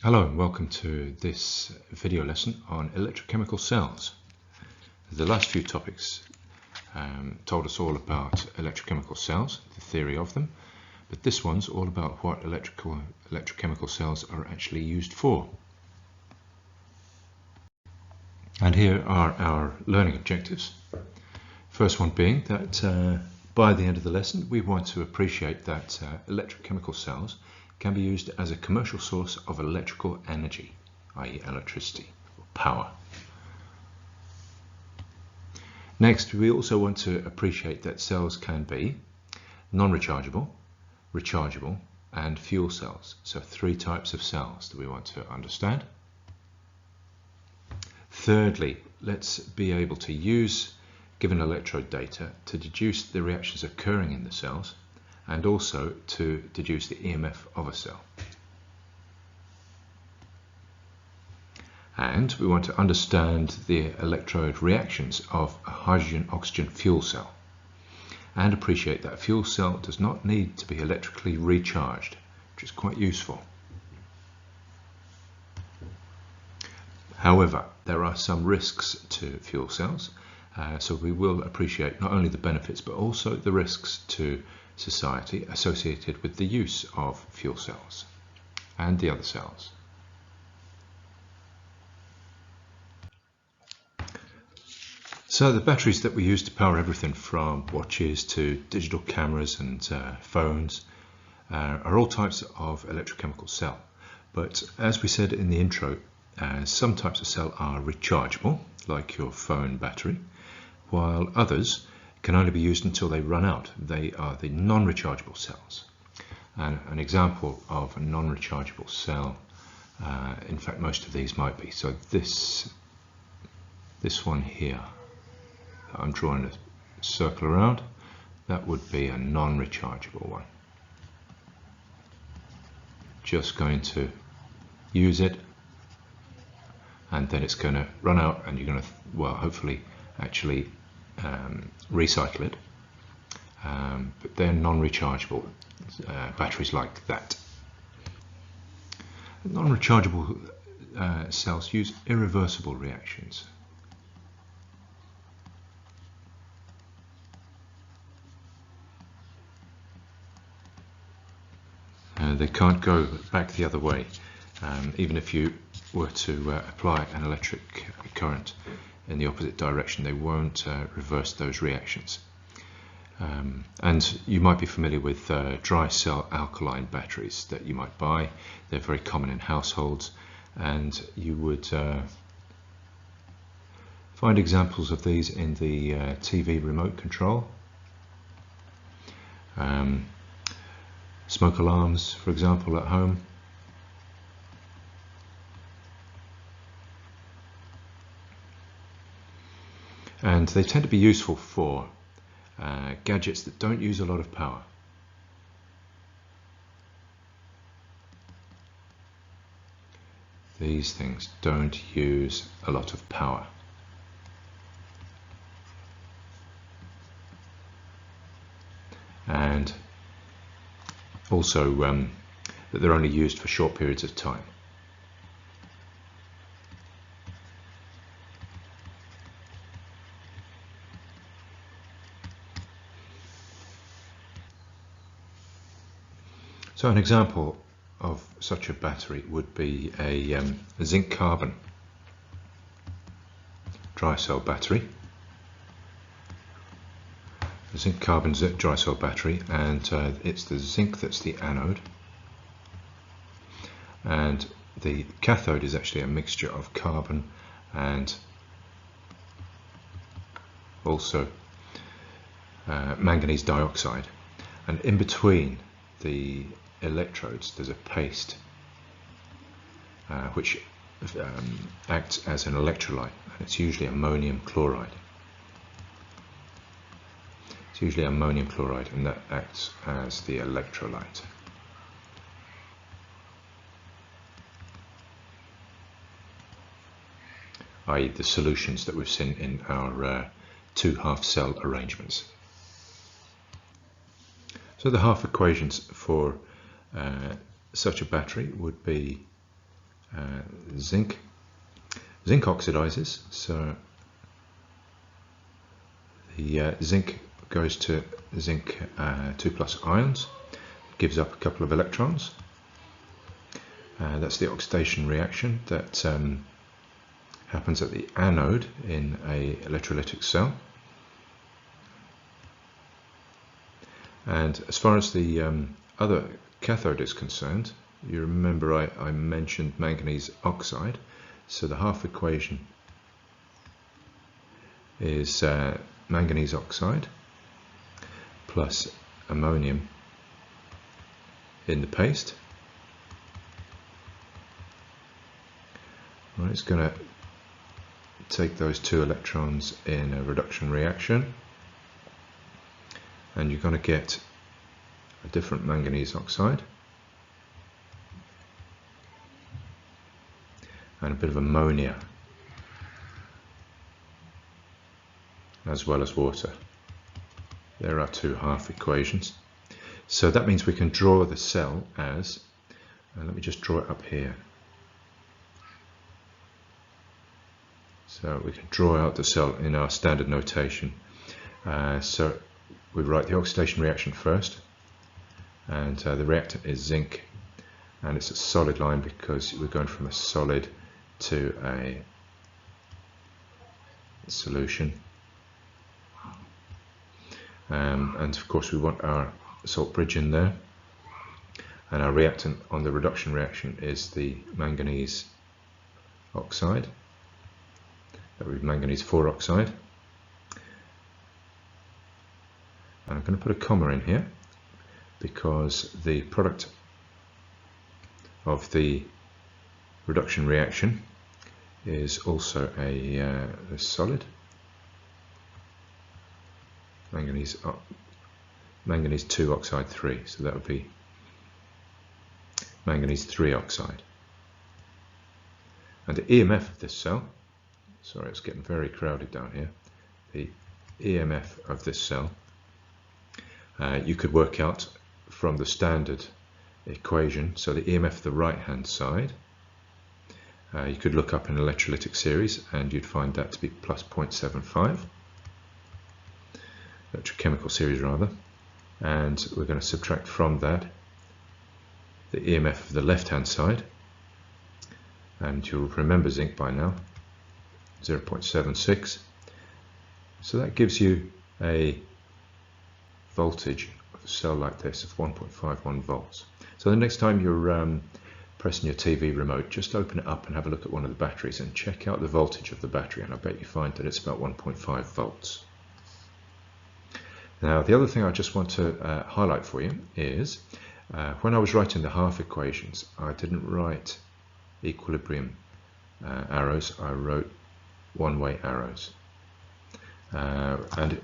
Hello and welcome to this video lesson on electrochemical cells. The last few topics told us all about electrochemical cells, the theory of them, but this one's all about what electrochemical cells are actually used for. And here are our learning objectives. First one being that by the end of the lesson we want to appreciate that electrochemical cells can be used as a commercial source of electrical energy, i.e. electricity or power. Next, we also want to appreciate that cells can be non-rechargeable, rechargeable and fuel cells. So 3 types of cells that we want to understand. Thirdly, let's be able to use given electrode data to deduce the reactions occurring in the cells and also to deduce the EMF of a cell. And we want to understand the electrode reactions of a hydrogen-oxygen fuel cell and appreciate that a fuel cell does not need to be electrically recharged, which is quite useful. However, there are some risks to fuel cells, so we will appreciate not only the benefits but also the risks to society associated with the use of fuel cells and the other cells. So the batteries that we use to power everything from watches to digital cameras and phones are all types of electrochemical cell. But as we said in the intro, some types of cell are rechargeable, like your phone battery, while others can only be used until they run out. They are the non-rechargeable cells. And an example of a non-rechargeable cell, in fact most of these might be. So this one here, I'm drawing a circle around, that would be a non-rechargeable one. Just going to use it and then it's going to run out and you're going to, well, hopefully actually recycle it, but they're non-rechargeable batteries like that. Non-rechargeable cells use irreversible reactions. They can't go back the other way, even if you were to apply an electric current in the opposite direction, they won't reverse those reactions. And you might be familiar with dry cell alkaline batteries that you might buy. They're very common in households, and you would find examples of these in the TV remote control. Smoke alarms, for example, at home. And they tend to be useful for gadgets that don't use a lot of power. These things don't use a lot of power. And also that they're only used for short periods of time. So an example of such a battery would be a zinc carbon dry cell battery. A zinc carbon dry cell battery, and it's the zinc that's the anode, and the cathode is actually a mixture of carbon and also manganese dioxide, and in between the electrodes there's a paste which acts as an electrolyte, and it's usually ammonium chloride. It's usually ammonium chloride, and that acts as the electrolyte. i.e. the solutions that we've seen in our 2 half cell arrangements. So the half equations for such a battery would be zinc. Zinc oxidizes, so the zinc goes to zinc 2+ ions, gives up a couple of electrons. That's the oxidation reaction that happens at the anode in an electrolytic cell. And as far as the other cathode is concerned, you remember I mentioned manganese oxide. So the half equation is manganese oxide plus ammonium in the paste. Well, it's going to take those 2 electrons in a reduction reaction, and you're going to get a different manganese oxide and a bit of ammonia, as well as water. There are 2 half equations. So that means we can draw the cell as, let me just draw it up here. So we can draw out the cell in our standard notation. So we write the oxidation reaction first, and the reactant is zinc, and it's a solid line because we're going from a solid to a solution. And of course we want our salt bridge in there, and our reactant on the reduction reaction is the manganese oxide. That would be manganese 4 oxide. And I'm going to put a comma in here because the product of the reduction reaction is also a solid. Manganese 2 oxide 3, so that would be manganese 3 oxide. And the EMF of this cell, sorry, it's getting very crowded down here. The EMF of this cell, you could work out from the standard equation. So the EMF of the right hand side, you could look up an electrolytic series and you'd find that to be plus 0.75, electrochemical series rather, and we're going to subtract from that the EMF of the left hand side, and you'll remember zinc by now, 0.76. So that gives you a voltage of a cell like this of 1.51 volts. So the next time you're pressing your TV remote, just open it up and have a look at one of the batteries and check out the voltage of the battery, and I bet you find that it's about 1.5 volts. Now the other thing I just want to highlight for you is when I was writing the half equations, I didn't write equilibrium arrows, I wrote one-way arrows. And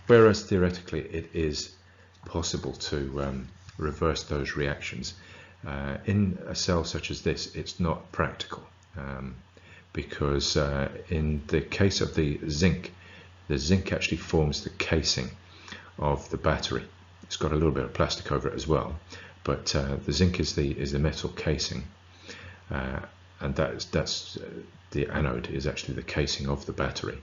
whereas theoretically it is possible to reverse those reactions, in a cell such as this it's not practical, because in the case of the zinc actually forms the casing of the battery. It's got a little bit of plastic over it as well, but the zinc is the metal casing, and that's the anode is actually the casing of the battery,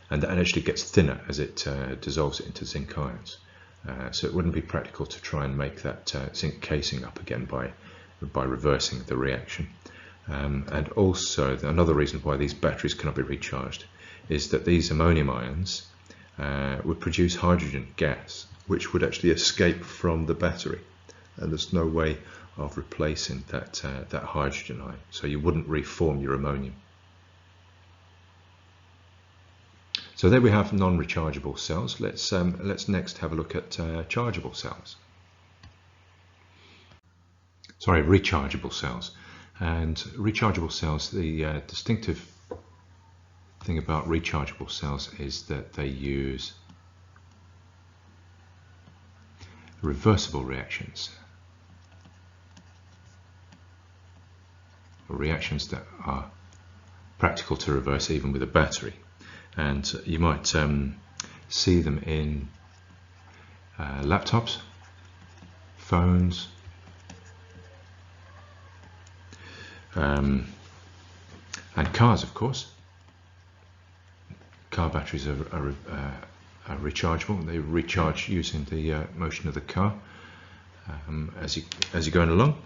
and that actually gets thinner as it dissolves it into zinc ions. So it wouldn't be practical to try and make that zinc casing up again by reversing the reaction. And also another reason why these batteries cannot be recharged is that these ammonium ions would produce hydrogen gas, which would actually escape from the battery, and there's no way of replacing that hydrogen ion, so you wouldn't reform your ammonium. So there we have non-rechargeable cells. Let's next have a look at chargeable cells. Sorry, rechargeable cells. And rechargeable cells, the distinctive thing about rechargeable cells is that they use reversible reactions, or reactions that are practical to reverse even with a battery. And you might see them in laptops, phones, and cars, of course. Car batteries are rechargeable. They recharge using the motion of the car as you're going along.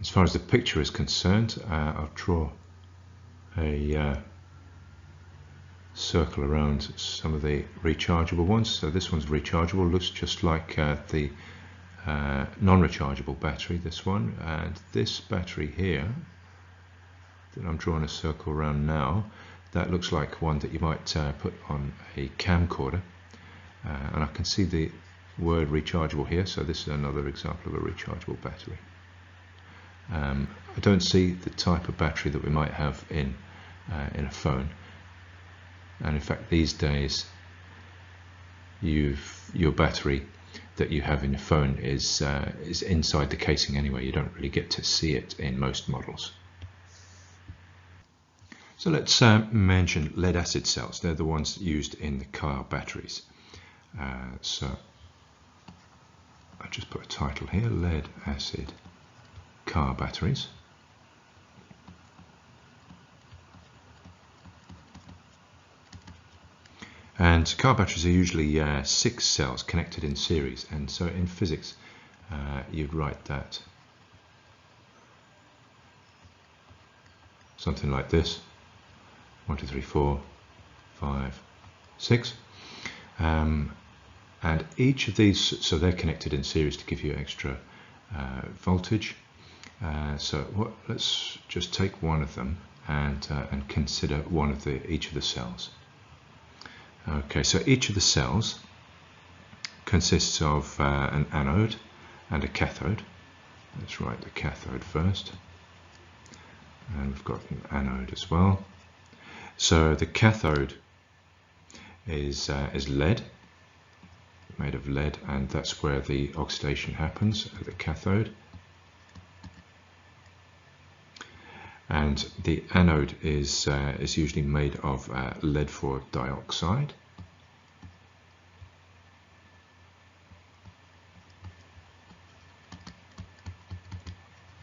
As far as the picture is concerned, I'll draw a circle around some of the rechargeable ones. So this one's rechargeable, looks just like the non-rechargeable battery, this one, and this battery here that I'm drawing a circle around now, that looks like one that you might put on a camcorder, and I can see the word rechargeable here, so this is another example of a rechargeable battery. I don't see the type of battery that we might have in a phone, and in fact these days your battery that you have in your phone is inside the casing anyway. You don't really get to see it in most models. So let's mention lead acid cells. They're the ones used in the car batteries. So I'll just put a title here, lead acid car batteries. And car batteries are usually 6 cells connected in series, and so in physics you'd write that something like this: 1, 2, 3, 4, 5, 6. And each of these, so they're connected in series to give you extra voltage. Let's just take one of them and consider each of the cells. Okay, so each of the cells consists of an anode and a cathode. Let's write the cathode first, and we've got an anode as well. So the cathode is lead, made of lead, and that's where the oxidation happens at the cathode. And the anode is usually made of lead 4 dioxide.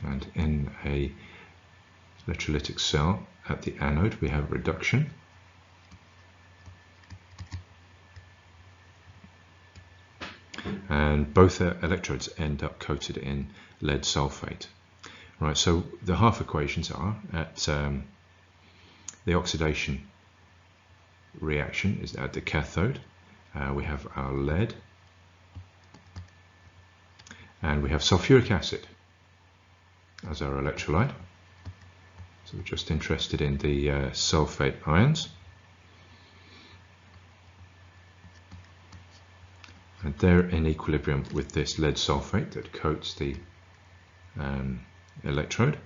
And in a electrolytic cell at the anode we have reduction. And both electrodes end up coated in lead sulfate. Right, so the half equations are at the oxidation reaction is at the cathode. We have our lead, and we have sulfuric acid as our electrolyte. So we're just interested in the sulfate ions. And they're in equilibrium with this lead sulfate that coats the electrode.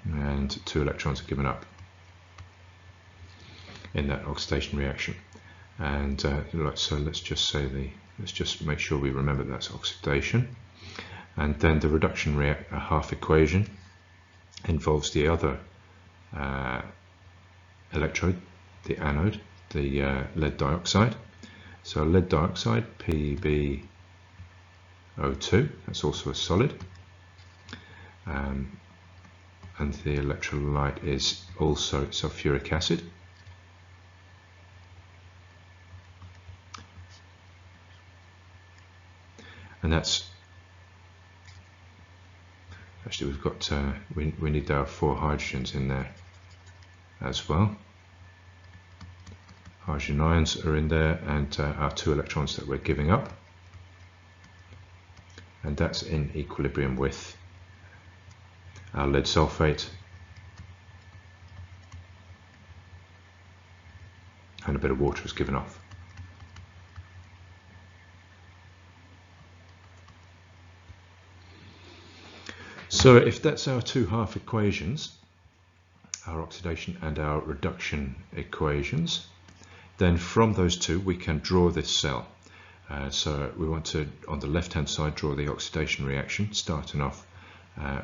And 2 electrons are given up in that oxidation reaction. And so let's just make sure we remember that's oxidation. And then the reduction half equation involves the other electrode, the anode, the lead dioxide. So lead dioxide, PbO2, that's also a solid. And the electrolyte is also sulfuric acid. And that's actually, we've got we need our 4 hydrogens in there as well. Hydrogen ions are in there, and our 2 electrons that we're giving up, and that's in equilibrium with our lead sulfate and a bit of water is given off. So if that's our 2 half equations, our oxidation and our reduction equations, then from those 2 we can draw this cell. So we want to, on the left hand side, draw the oxidation reaction, starting off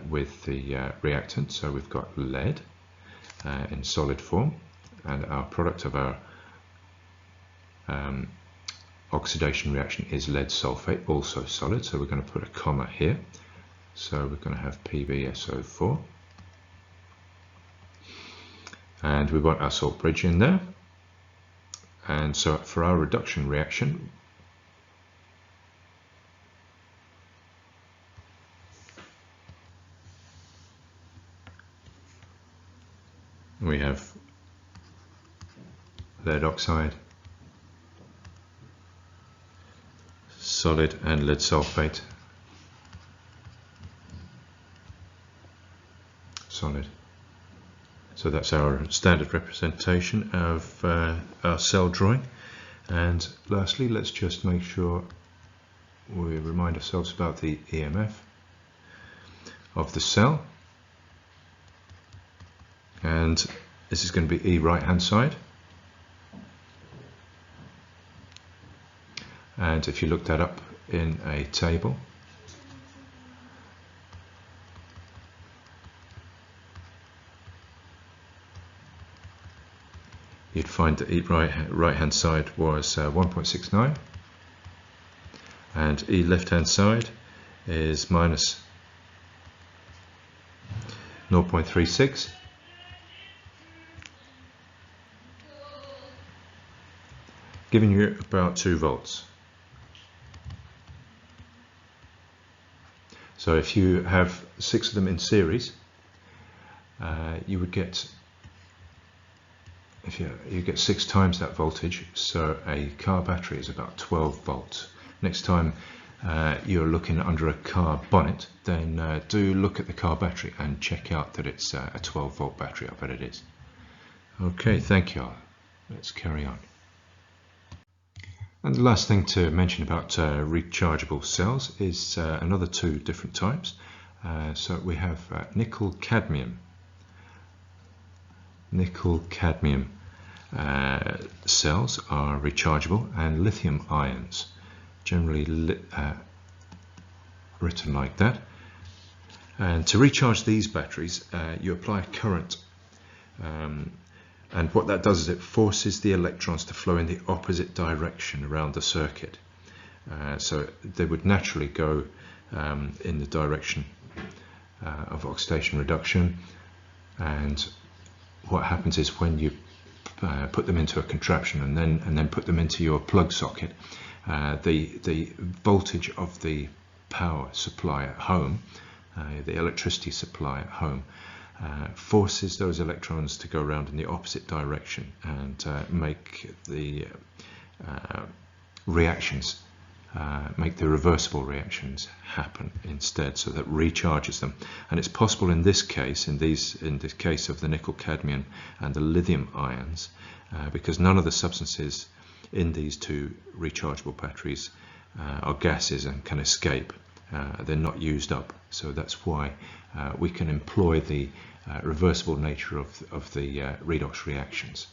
with the reactant. So we've got lead in solid form, and our product of our oxidation reaction is lead sulfate, also solid, so we're going to put a comma here. So we're going to have PbSO4, and we want our salt bridge in there. And so for our reduction reaction, we have lead oxide, solid, and lead sulfate, solid. So that's our standard representation of our cell drawing. And lastly, let's just make sure we remind ourselves about the EMF of the cell. And this is going to be E right hand side. And if you look that up in a table, you'd find that E right hand side was 1.69, and E left hand side is minus 0.36, giving you about 2 volts. So if you have 6 of them in series, you would get, you get 6 times that voltage. So a car battery is about 12 volts. Next time you're looking under a car bonnet, then do look at the car battery and check out that it's a 12 volt battery. I bet it is. Okay, thank you. Let's carry on. And the last thing to mention about rechargeable cells is another 2 different types. So we have nickel cadmium. Nickel cadmium cells are rechargeable, and lithium ions, generally written like that. And to recharge these batteries, you apply a current. And what that does is it forces the electrons to flow in the opposite direction around the circuit. So they would naturally go in the direction of oxidation reduction. And what happens is when you put them into a contraption and then put them into your plug socket, the voltage of the power supply at home, the electricity supply at home, forces those electrons to go around in the opposite direction and make the reactions, make the reversible reactions happen instead, so that recharges them. And it's possible in this case, in this case of the nickel cadmium and the lithium ions, because none of the substances in these 2 rechargeable batteries are gases and can escape. They're not used up, so that's why we can employ the reversible nature of the redox reactions.